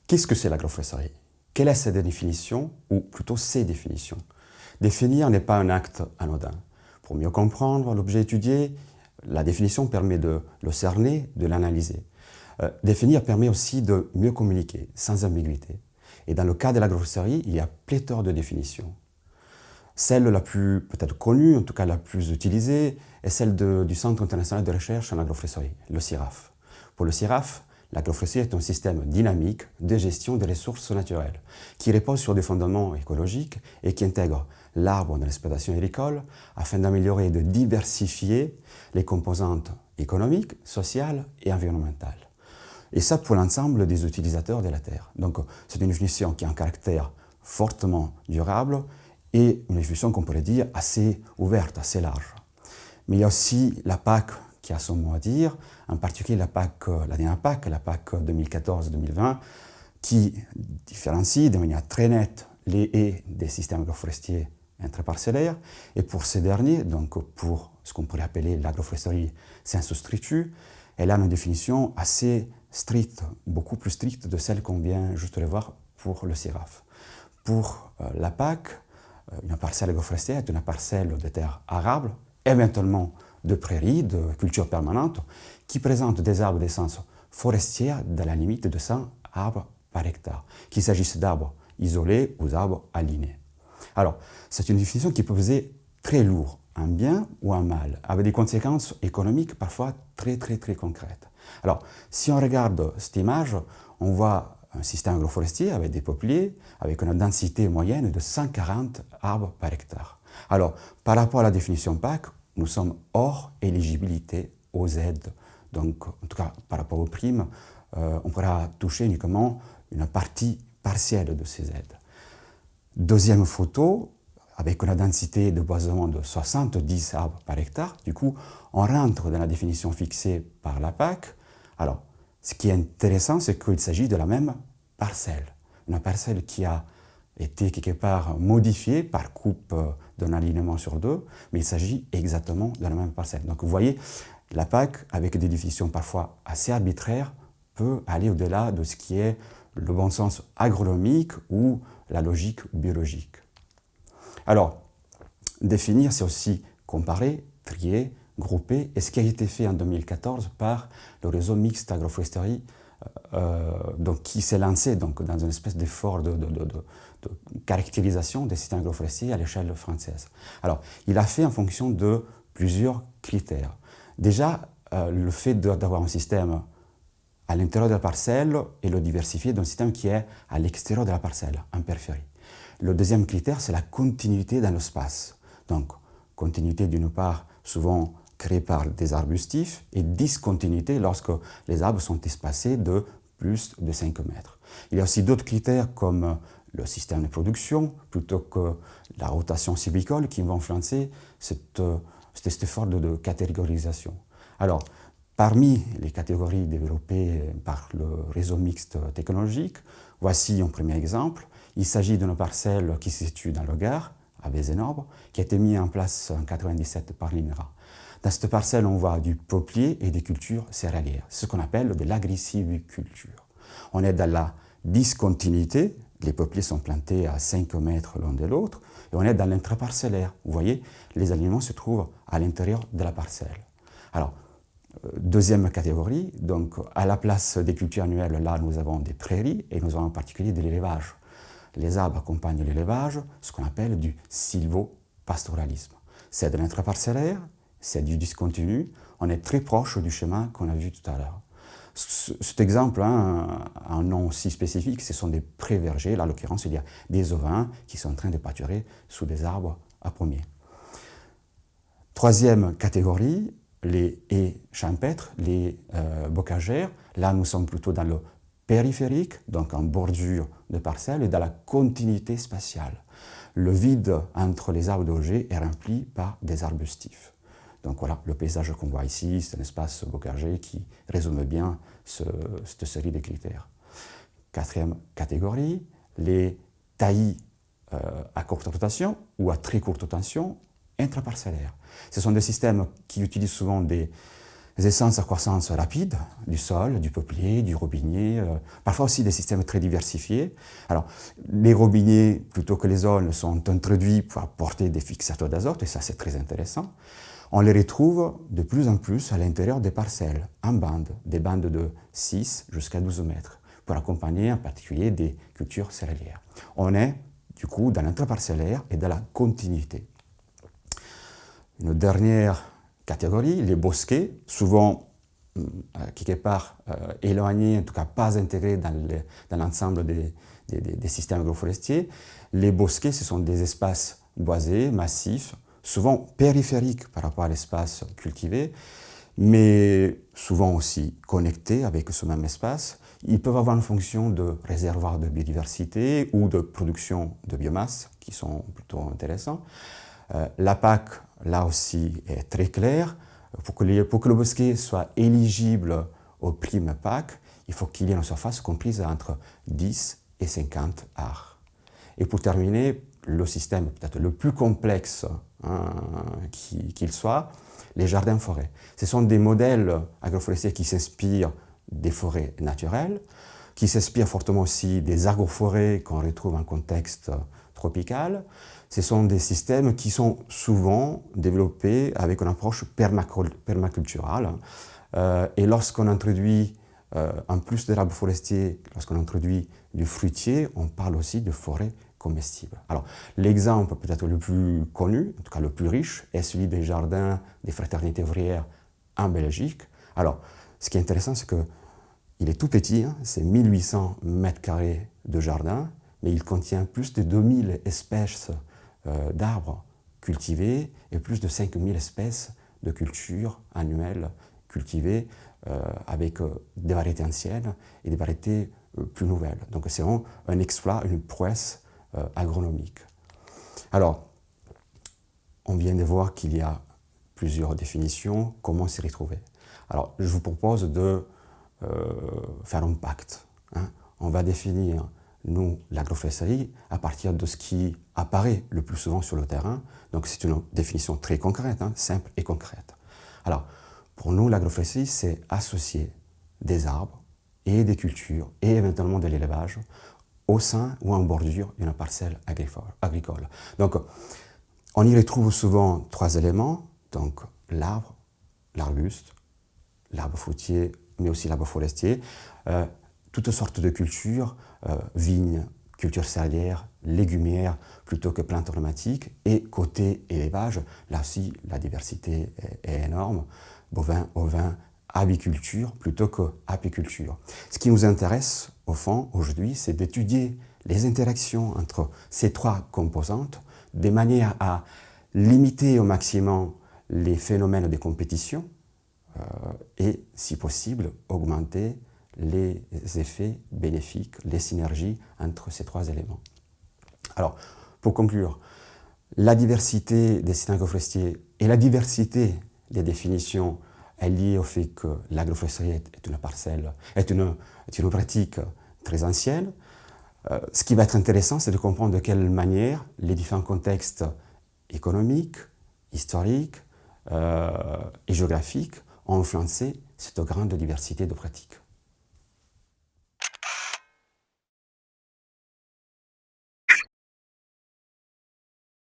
Qu'est-ce que c'est l'agroforesterie? Quelle est sa définition, ou plutôt ses définitions? Définir n'est pas un acte anodin. Pour mieux comprendre l'objet étudié, la définition permet de le cerner, de l'analyser. Définir permet aussi de mieux communiquer, sans ambiguïté. Et dans le cas de l'agroforesterie, il y a pléthore de définitions. Celle la plus peut-être connue, en tout cas la plus utilisée, est celle du Centre international de recherche en agroforesterie, le CIRAF. Pour le CIRAF, l'agroforesterie est un système dynamique de gestion des ressources naturelles, qui repose sur des fondements écologiques et qui intègre l'arbre dans l'exploitation agricole afin d'améliorer et de diversifier les composantes économiques, sociales et environnementales. Et ça pour l'ensemble des utilisateurs de la terre. Donc c'est une définition qui a un caractère fortement durable et une définition qu'on pourrait dire assez ouverte, assez large. Mais il y a aussi la PAC qui a son mot à dire, en particulier la dernière PAC, la PAC 2014-2020, qui différencie de manière très nette les haies des systèmes agroforestiers interparcellaires. Et pour ces derniers, donc pour ce qu'on pourrait appeler l'agroforesterie sensu strictu, elle a une définition assez stricte, beaucoup plus stricte de celle qu'on vient juste de voir pour le CIRAF. Pour la PAC, une parcelle agroforestière est une parcelle de terre arable, éventuellement de prairies, de cultures permanentes, qui présente des arbres d'essence forestière dans la limite de 100 arbres par hectare, qu'il s'agisse d'arbres isolés ou d'arbres alignés. Alors, c'est une définition qui peut peser très lourd, un bien ou un mal, avec des conséquences économiques parfois très concrètes. Alors, si on regarde cette image, on voit un système agroforestier avec des peupliers, avec une densité moyenne de 140 arbres par hectare. Alors, par rapport à la définition PAC, nous sommes hors éligibilité aux aides. Donc, en tout cas, par rapport aux primes, on pourra toucher uniquement une partie partielle de ces aides. Deuxième photo, avec une densité de boisement de 70 arbres par hectare. Du coup, on rentre dans la définition fixée par la PAC. Alors, ce qui est intéressant, c'est qu'il s'agit de la même parcelle. Une parcelle qui a été quelque part modifiée par coupe d'un alignement sur deux, mais il s'agit exactement de la même parcelle. Donc vous voyez, la PAC, avec des définitions parfois assez arbitraires, peut aller au-delà de ce qui est le bon sens agronomique ou la logique biologique. Alors, définir, c'est aussi comparer, trier, grouper, et ce qui a été fait en 2014 par le réseau mixte agroforesterie, qui s'est lancé dans une espèce d'effort de caractérisation des systèmes agroforestiers à l'échelle française. Alors, il a fait en fonction de plusieurs critères. Déjà, le fait d'avoir un système à l'intérieur de la parcelle et le diversifier d'un système qui est à l'extérieur de la parcelle, en périphérie. Le deuxième critère, c'est la continuité dans l'espace. Donc, continuité d'une part, souvent créée par des arbustifs, et discontinuité lorsque les arbres sont espacés de plus de 5 mètres. Il y a aussi d'autres critères comme le système de production, plutôt que la rotation sylvicole, qui vont influencer cet effort de catégorisation. Alors, parmi les catégories développées par le réseau mixte technologique, voici un premier exemple. Il s'agit d'une parcelle qui se situe dans le Gard, à Vézénobre, qui a été mise en place en 1997 par l'INRA. Dans cette parcelle, on voit du peuplier et des cultures céréalières, ce qu'on appelle de l'agriciviculture. On est dans la discontinuité, les peupliers sont plantés à 5 mètres l'un de l'autre, et on est dans l'intraparcellaire. Vous voyez, les aliments se trouvent à l'intérieur de la parcelle. Alors, deuxième catégorie, donc à la place des cultures annuelles, là nous avons des prairies et nous avons en particulier de l'élevage. Les arbres accompagnent l'élevage, ce qu'on appelle du sylvopastoralisme. C'est de l'intraparcellaire, c'est du discontinu, on est très proche du schéma qu'on a vu tout à l'heure. Cet exemple a un nom si spécifique, ce sont des pré-vergers. Là, en l'occurrence, il y a des ovins qui sont en train de pâturer sous des arbres à pommiers. Troisième catégorie, les haies champêtres, les bocagères. Là, nous sommes plutôt dans le périphérique, donc en bordure de parcelles, et dans la continuité spatiale. Le vide entre les arbres d'auger est rempli par des arbustifs. Donc voilà, le paysage qu'on voit ici, c'est un espace bocager qui résume bien cette série de critères. Quatrième catégorie, les taillis à courte rotation ou à très courte rotation intraparcellaires. Ce sont des systèmes qui utilisent souvent des essences à croissance rapide du sol, du peuplier, du robinier, parfois aussi des systèmes très diversifiés. Alors, les robiniers, plutôt que les aulnes, sont introduits pour apporter des fixateurs d'azote, et ça c'est très intéressant. On les retrouve de plus en plus à l'intérieur des parcelles, en bandes, des bandes de 6 jusqu'à 12 mètres, pour accompagner en particulier des cultures céréalières. On est du coup dans l'intraparcellaire et dans la continuité. Une dernière catégorie, les bosquets, souvent quelque part éloignés, en tout cas pas intégrés dans l'ensemble des systèmes agroforestiers. Les bosquets, ce sont des espaces boisés, massifs, souvent périphériques par rapport à l'espace cultivé, mais souvent aussi connectés avec ce même espace. Ils peuvent avoir une fonction de réservoir de biodiversité ou de production de biomasse, qui sont plutôt intéressants. La PAC, là aussi, est très claire. Pour que le bosquet soit éligible aux primes PAC, il faut qu'il y ait une surface comprise entre 10 et 50 arts. Et pour terminer, le système peut-être le plus complexe qu'il soit, les jardins-forêts. Ce sont des modèles agroforestiers qui s'inspirent des forêts naturelles, qui s'inspirent fortement aussi des agroforêts qu'on retrouve en contexte tropical. Ce sont des systèmes qui sont souvent développés avec une approche permaculturale. Et lorsqu'on introduit, en plus de l'arbre forestier, lorsqu'on introduit du fruitier, on parle aussi de forêt comestible. Alors, l'exemple peut-être le plus connu, en tout cas le plus riche, est celui des jardins des fraternités ouvrières en Belgique. Alors, ce qui est intéressant, c'est qu'il est tout petit, c'est 1800 mètres carrés de jardin, mais il contient plus de 2000 espèces d'arbres cultivés et plus de 5000 espèces de cultures annuelles cultivées avec des variétés anciennes et des variétés plus nouvelles. Donc c'est vraiment un exploit, une prouesse agronomique. Alors, on vient de voir qu'il y a plusieurs définitions, comment s'y retrouver. Alors, je vous propose de faire un pacte. On va définir, nous, l'agroforesterie, à partir de ce qui apparaît le plus souvent sur le terrain. Donc, c'est une définition très concrète, simple et concrète. Alors, pour nous, l'agroforesterie, c'est associer des arbres et des cultures et éventuellement de l'élevage au sein ou en bordure d'une parcelle agricole. Donc, on y retrouve souvent 3 éléments, donc l'arbre, l'arbuste, l'arbre fruitier, mais aussi l'arbre forestier, toutes sortes de cultures, vignes, cultures céréalières, légumières, plutôt que plantes aromatiques, et côté élevage, là aussi la diversité est énorme, bovin, ovin, aviculture plutôt qu'apiculture. Ce qui nous intéresse, au fond, aujourd'hui, c'est d'étudier les interactions entre ces 3 composantes, de manière à limiter au maximum les phénomènes de compétition et, si possible, augmenter les effets bénéfiques, les synergies entre ces 3 éléments. Alors, pour conclure, la diversité des systèmes agroforestiers et la diversité des définitions est liée au fait que l'agroforesterie est une pratique très ancienne. Ce qui va être intéressant, c'est de comprendre de quelle manière les différents contextes économiques, historiques et géographiques ont influencé cette grande diversité de pratiques.